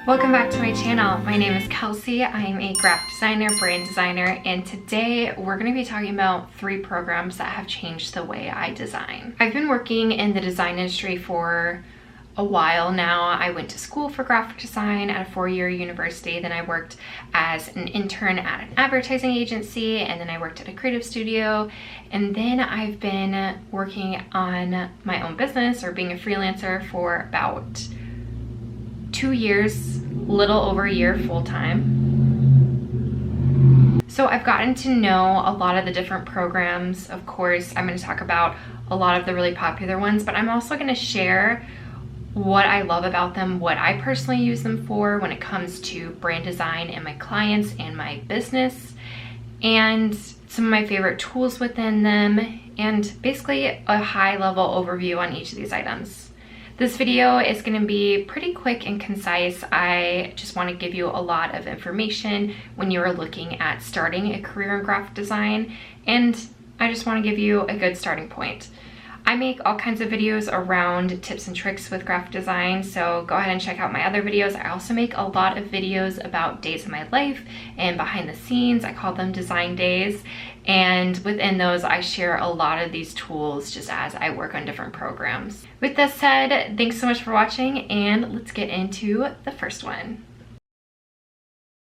Welcome back to my channel. My name is Kelsey. I am a graphic designer, brand designer, and today we're going to be talking about 3 programs that have changed the way I design. I've been working in the design industry for a while now. I went to school for graphic design at a 4-year university. Then I worked as an intern at an advertising agency, and then I worked at a creative studio. And then I've been working on my own business or being a freelancer for about 2 years, little over a year full-time. So I've gotten to know a lot of the different programs. Of course, I'm going to talk about a lot of the really popular ones, but I'm also going to share what I love about them, what I personally use them for when it comes to brand design and my clients and my business, and some of my favorite tools within them, and basically a high-level overview on each of these items. This video is going to be pretty quick and concise. I just want to give you a lot of information when you're looking at starting a career in graphic design, and I just want to give you a good starting point. I make all kinds of videos around tips and tricks with graphic design, so go ahead and check out my other videos. I also make a lot of videos about days of my life and behind the scenes. I call them design days, and within those I share a lot of these tools just as I work on different programs. With that said, thanks so much for watching, and let's get into the first one.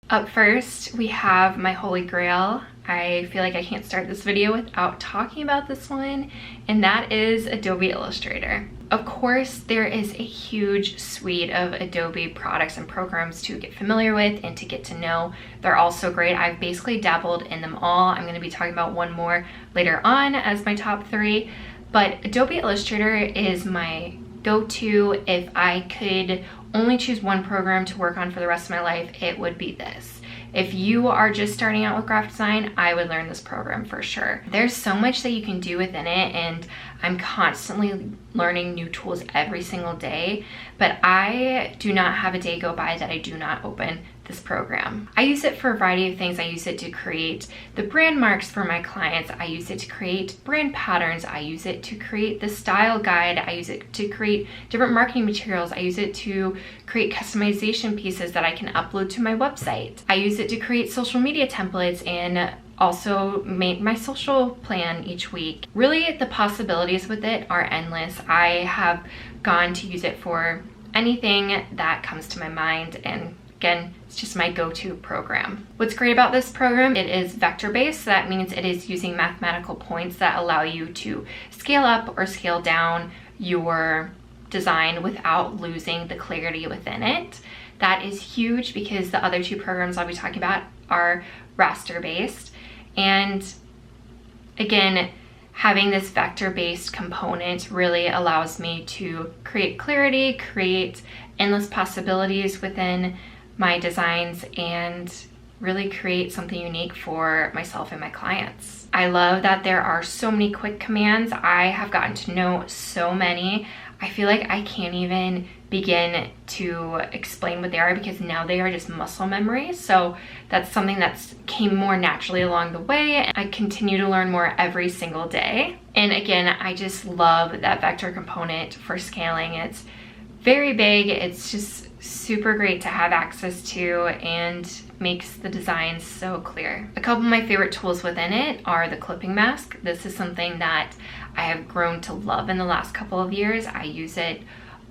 Up first, we have my holy grail. I feel like I can't start this video without talking about this one, and that is Adobe Illustrator. Of course, there is a huge suite of Adobe products and programs to get familiar with and to get to know. They're all so great. I've basically dabbled in them all. I'm going to be talking about one more later on as my top 3, but Adobe Illustrator is my go-to. If I could only choose one program to work on for the rest of my life, it would be this. If you are just starting out with graphic design, I would learn this program for sure. There's so much that you can do within it, and I'm constantly learning new tools every single day, but I do not have a day go by that I do not open this program. I use it for a variety of things. I use it to create the brand marks for my clients. I use it to create brand patterns. I use it to create the style guide. I use it to create different marketing materials. I use it to create customization pieces that I can upload to my website. I use it to create social media templates and also make my social plan each week. Really, the possibilities with it are endless. I have gone to use it for anything that comes to my mind, and again, it's just my go-to program. What's great about this program, it is vector-based, so that means it is using mathematical points that allow you to scale up or scale down your design without losing the clarity within it. That is huge because the other 2 programs I'll be talking about are raster-based. And again, having this vector-based component really allows me to create clarity, create endless possibilities within my designs, and really create something unique for myself and my clients. I love that there are so many quick commands. I have gotten to know so many. I feel like I can't even begin to explain what they are because now they are just muscle memory. So that's something that's came more naturally along the way. I continue to learn more every single day. And again, I just love that vector component for scaling. It's very big. It's just super great to have access to and makes the designs so clear. A couple of my favorite tools within it are the clipping mask. This is something that I have grown to love in the last couple of years. I use it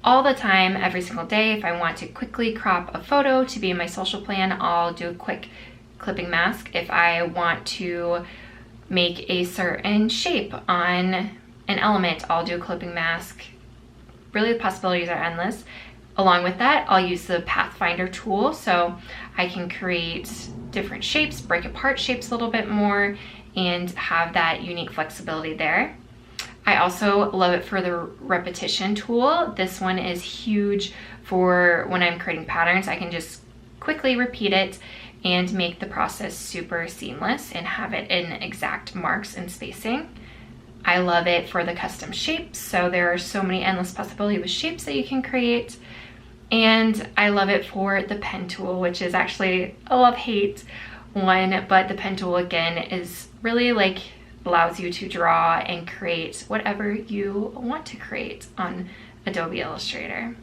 all the time, every single day. If I want to quickly crop a photo to be in my social plan, I'll do a quick clipping mask. If I want to make a certain shape on an element, I'll do a clipping mask. Really, the possibilities are endless. Along with that, I'll use the Pathfinder tool so I can create different shapes, break apart shapes a little bit more, and have that unique flexibility there. I also love it for the repetition tool. This one is huge for when I'm creating patterns. I can just quickly repeat it and make the process super seamless and have it in exact marks and spacing. I love it for the custom shapes. So there are so many endless possibilities with shapes that you can create. And I love it for the pen tool, which is actually a love-hate one, but the pen tool again is really like allows you to draw and create whatever you want to create on Adobe Illustrator.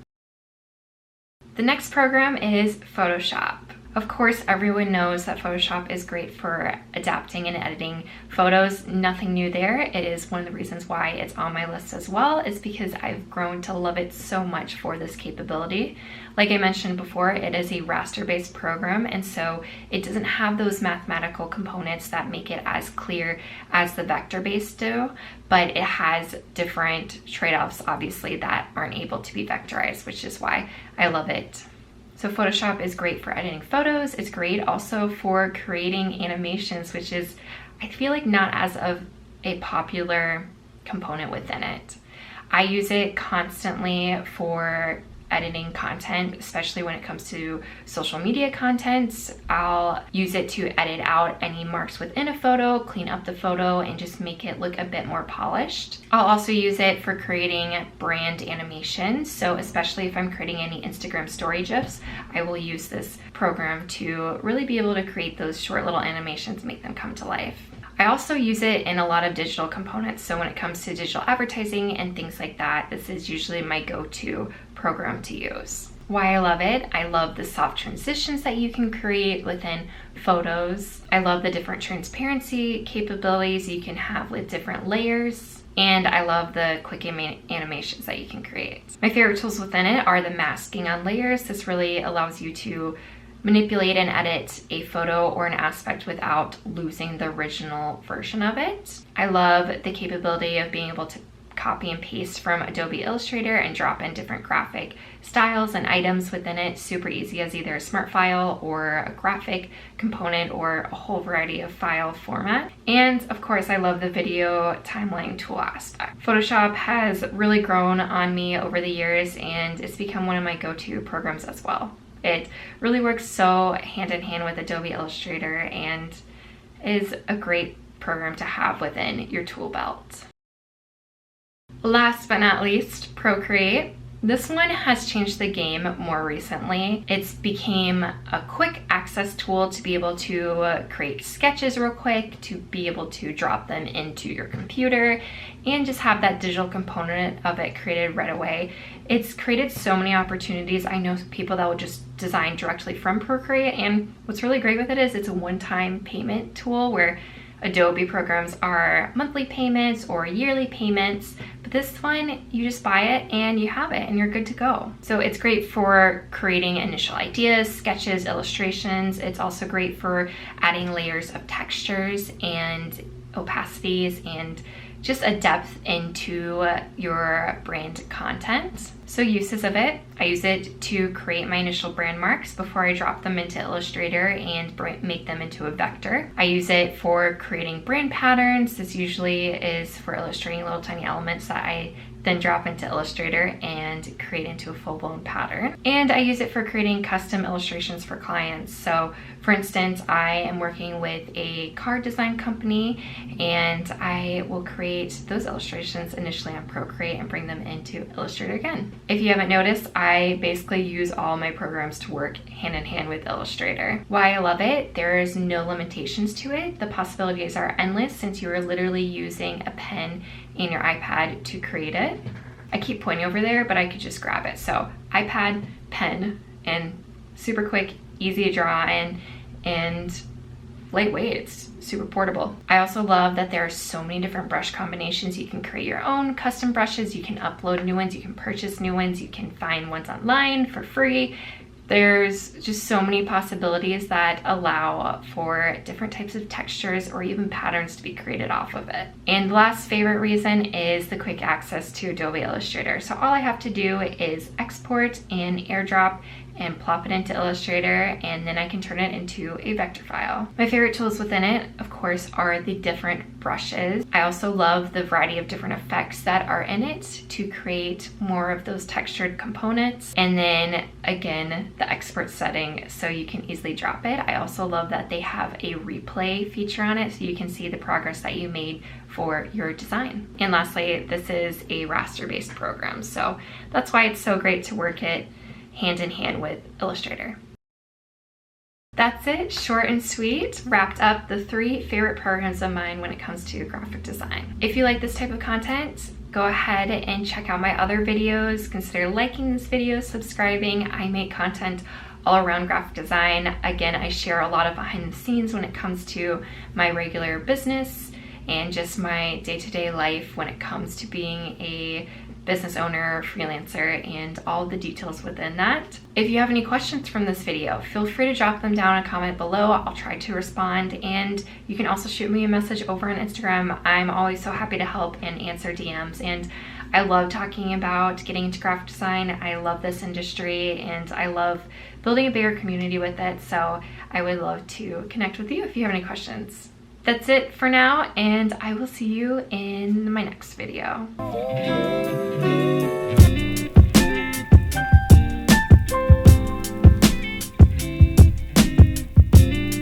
The next program is Photoshop. Of course, everyone knows that Photoshop is great for adapting and editing photos. Nothing new there. It is one of the reasons why it's on my list as well, is because I've grown to love it so much for this capability. Like I mentioned before, it is a raster-based program, and so it doesn't have those mathematical components that make it as clear as the vector-based do, but it has different trade-offs, obviously, that aren't able to be vectorized, which is why I love it. So Photoshop is great for editing photos. It's great also for creating animations, which is, I feel like, not as of a popular component within it. I use it constantly for editing content, especially when it comes to social media content. I'll use it to edit out any marks within a photo, clean up the photo, and just make it look a bit more polished. I'll also use it for creating brand animations. So especially if I'm creating any Instagram story GIFs, I will use this program to really be able to create those short little animations, make them come to life. I also use it in a lot of digital components. So when it comes to digital advertising and things like that, this is usually my go-to program to use. Why I love it: I love the soft transitions that you can create within photos. I love the different transparency capabilities you can have with different layers. And I love the quick animations that you can create. My favorite tools within it are the masking on layers. This really allows you to manipulate and edit a photo or an aspect without losing the original version of it. I love the capability of being able to copy and paste from Adobe Illustrator and drop in different graphic styles and items within it. Super easy as either a smart file or a graphic component or a whole variety of file format. And of course, I love the video timeline tool aspect. Photoshop has really grown on me over the years, and it's become one of my go-to programs as well. It really works so hand in hand with Adobe Illustrator and is a great program to have within your tool belt. Last but not least, Procreate. This one has changed the game more recently. It's became a quick access tool to be able to create sketches real quick, to be able to drop them into your computer, and just have that digital component of it created right away. It's created so many opportunities. I know people that will just design directly from Procreate, and what's really great with it is it's a one-time payment tool, where Adobe programs are monthly payments or yearly payments, but this one, you just buy it and you have it and you're good to go. So it's great for creating initial ideas, sketches, illustrations. It's also great for adding layers of textures and opacities and just a depth into your brand content. So uses of it: I use it to create my initial brand marks before I drop them into Illustrator and make them into a vector. I use it for creating brand patterns. This usually is for illustrating little tiny elements that I then drop into Illustrator and create into a full-blown pattern. And I use it for creating custom illustrations for clients. So for instance, I am working with a card design company, and I will create those illustrations initially on Procreate and bring them into Illustrator again. If you haven't noticed, I basically use all my programs to work hand in hand with Illustrator. Why I love it: there's no limitations to it. The possibilities are endless, since you are literally using a pen and your iPad to create it. I keep pointing over there, but I could just grab it. So iPad, pen, and super quick, easy to draw in, and lightweight. It's super portable. I also love that there are so many different brush combinations. You can create your own custom brushes, you can upload new ones, you can purchase new ones, you can find ones online for free. There's just so many possibilities that allow for different types of textures or even patterns to be created off of it. And the last favorite reason is the quick access to Adobe Illustrator. So all I have to do is export and airdrop and plop it into Illustrator, and then I can turn it into a vector file. My favorite tools within it, of course, are the different brushes. I also love the variety of different effects that are in it to create more of those textured components. And then again, the export setting, so you can easily drop it. I also love that they have a replay feature on it, so you can see the progress that you made for your design. And lastly, this is a raster-based program, so that's why it's so great to work it hand in hand with Illustrator. That's it, short and sweet. Wrapped up the 3 favorite programs of mine when it comes to graphic design. If you like this type of content, go ahead and check out my other videos. Consider liking this video, subscribing. I make content all around graphic design. Again, I share a lot of behind the scenes when it comes to my regular business and just my day-to-day life when it comes to being a business owner, freelancer, and all the details within that. If you have any questions from this video, feel free to drop them down in a comment below. I'll try to respond, and you can also shoot me a message over on Instagram. I'm always so happy to help and answer DMs, and I love talking about getting into graphic design. I love this industry, and I love building a bigger community with it, so I would love to connect with you if you have any questions. That's it for now, and I will see you in my next video.